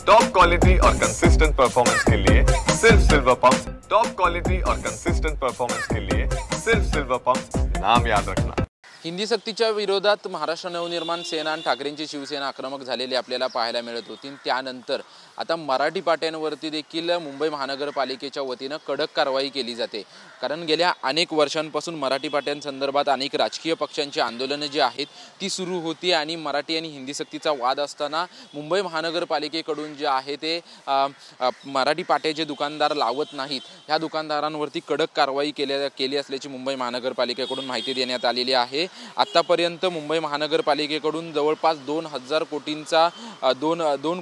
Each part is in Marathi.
टॉप क्वालिटी और कंसिस्टेंट परफॉर्मेंस के लिए सिर्फ सिल्वर पंप्स। टॉप क्वालिटी और कंसिस्टेंट परफॉर्मेंस के लिए सिर्फ सिल्वर पंप्स, नाम याद रखना। हिंदी सक्तीच्या विरोधात महाराष्ट्र नवनिर्माण सेना आणि ठाकरेंची शिवसेना आक्रमक झालेली आपल्याला पाहायला मिळत होती। त्यानंतर आता मराठी पाट्यांवरती देखील मुंबई महानगरपालिकेच्या वतीने कडक कारवाई केली जाते। कारण गेल्या अनेक वर्षांपासून मराठी पाट्यांसंदर्भात अनेक राजकीय पक्षांची आंदोलने जी आहेत ती सुरू होती आणि मराठी आणि हिंदी सक्तीचा वाद असताना मुंबई महानगरपालिकेकडून जे आहे ते मराठी पाटे जे दुकानदार लावत नाहीत ह्या दुकानदारांवरती कडक कारवाई केली असल्याची मुंबई महानगरपालिकेकडून माहिती देण्यात आलेली आहे। आतापर्यंत मुंबई महानगरपालिकेकडून जवळपास 2,000 कोटींचा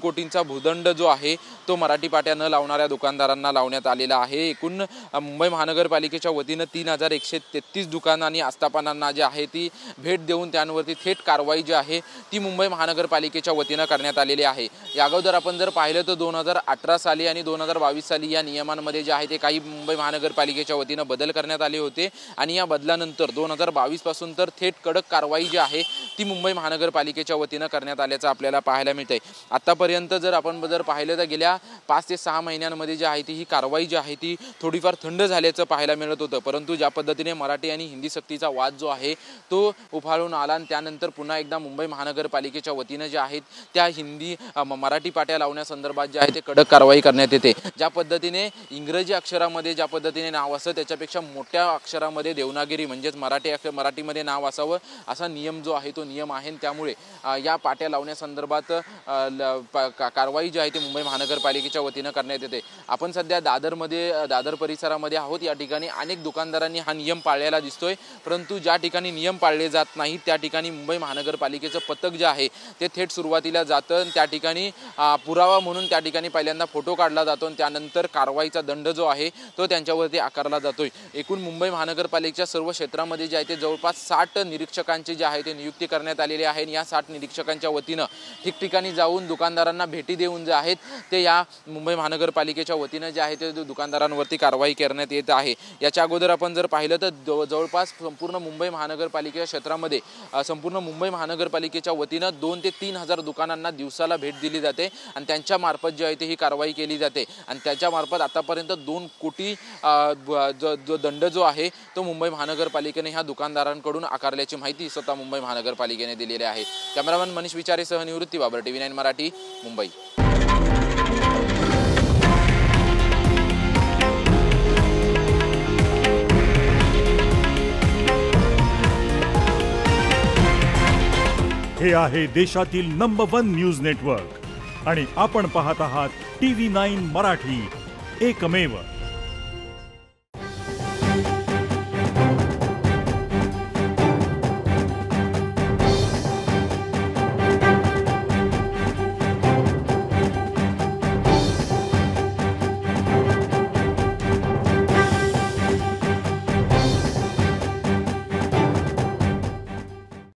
कोटींचा भूदंड जो आहे तो मराठी पाट्या न लावणाऱ्या दुकानदारांना लावण्यात आलेला आहे। एकूण मुंबई महानगरपालिकेच्या वतीने 3,133 दुकान आणि आस्थापनांना जे आहे ती भेट देऊन त्यांवरती थेट कारवाई जी आहे ती मुंबई महानगरपालिकेच्या वतीने करण्यात आलेली आहे। या अगोदर आपण जर पाहिलं तर 2018 साली आणि 2022 साली या नियमांमध्ये जे आहे ते काही मुंबई महानगरपालिकेच्या वतीने बदल करण्यात आले होते आणि या बदलानंतर 2022 पासून तर थेट कडक कारवाई जी आहे ती मुंबई महानगरपालिकेच्या वतीने करण्यात आल्याचं आपल्याला पाहायला मिळतंय। आतापर्यंत जर आपण पाहिलं तर गेल्या 5 ते 6 महिन्यांमध्ये जी आहे ती ही कारवाई जी आहे ती थोडीफार थंड झाल्याचं पाहायला मिळत होतं। परंतु ज्या पद्धतीने मराठी आणि हिंदी सक्तीचा वाद जो आहे तो उफाळून आला आणि त्यानंतर पुन्हा एकदा मुंबई महानगरपालिकेच्या वतीने जे आहेत त्या मराठी पाट्या लावण्यासंदर्भात जे आहे ते कडक कारवाई करण्यात येते। ज्या पद्धतीने इंग्रजी अक्षरामध्ये ज्या पद्धतीने नाव असतं त्याच्यापेक्षा मोठ्या अक्षरामध्ये देवनागरी म्हणजेच मराठीमध्ये नाव असावं असा नियम जो आहे तो नियम आहे। त्यामुळे या पाट्या लावण्यासंदर्भात कारवाई जी आहे ती मुंबई महानगरपालिकेच्या वतीने करण्यात येते। आपण सध्या दादर परिसरामध्ये आहोत। या ठिकाणी अनेक दुकानदारांनी हा नियम पाळलेला दिसतोय, परंतु ज्या ठिकाणी नियम पाळले जात नाहीत त्या ठिकाणी मुंबई महानगरपालिकेचं पथक जे आहे ते थेट सुरुवातीला जातं। त्या ठिकाणी पुरावा म्हणून त्या ठिकाणी पहिल्यांदा फोटो काढला जातो आणि त्यानंतर कारवाईचा दंड जो आहे तो त्यांच्यावरती आकारला जातोय। एकूण मुंबई महानगरपालिकेच्या सर्व क्षेत्रामध्ये जे आहे ते जवळपास 60 निरीक्षकांची जे आहे ते नियुक्ती करण्यात आलेली आहे। या 60 निरीक्षकांच्या वतीने ठिकठिकाणी जाऊन दुकानदारांना भेटी देऊन जे आहेत ते या मुंबई महानगरपालिकेच्या वतीने जे आहे ते दुकानदारांवरती कारवाई करण्यात येत आहे। याच्या अगोदर आपण जर पाहिलं तर जवळपास संपूर्ण मुंबई महानगरपालिकेच्या क्षेत्रामध्ये संपूर्ण मुंबई महानगरपालिकेच्या वतीने 2 ते 3,000 दुकानांना दिवसाला भेट दिली जाते आणि त्यांच्या मार्फत जे आहे ते ही कारवाई केली जाते आणि त्याच्या मार्फत आतापर्यंत 2 कोटी जो दंड जो आहे तो मुंबई महानगरपालिकेने ह्या दुकानदारांकडून आकारल्याची माहिती स्वतः मुंबई महानगरपालिकेने दिलेली आहे। कॅमेरामन मनीष विचारेसह निवृत्ती बाबर, TV9 मराठी, मुंबई। हे आहे देशातील नंबर 1 न्यूज नेटवर्क आणि आपण पाहत आहात TV9 मराठी, एकमेव।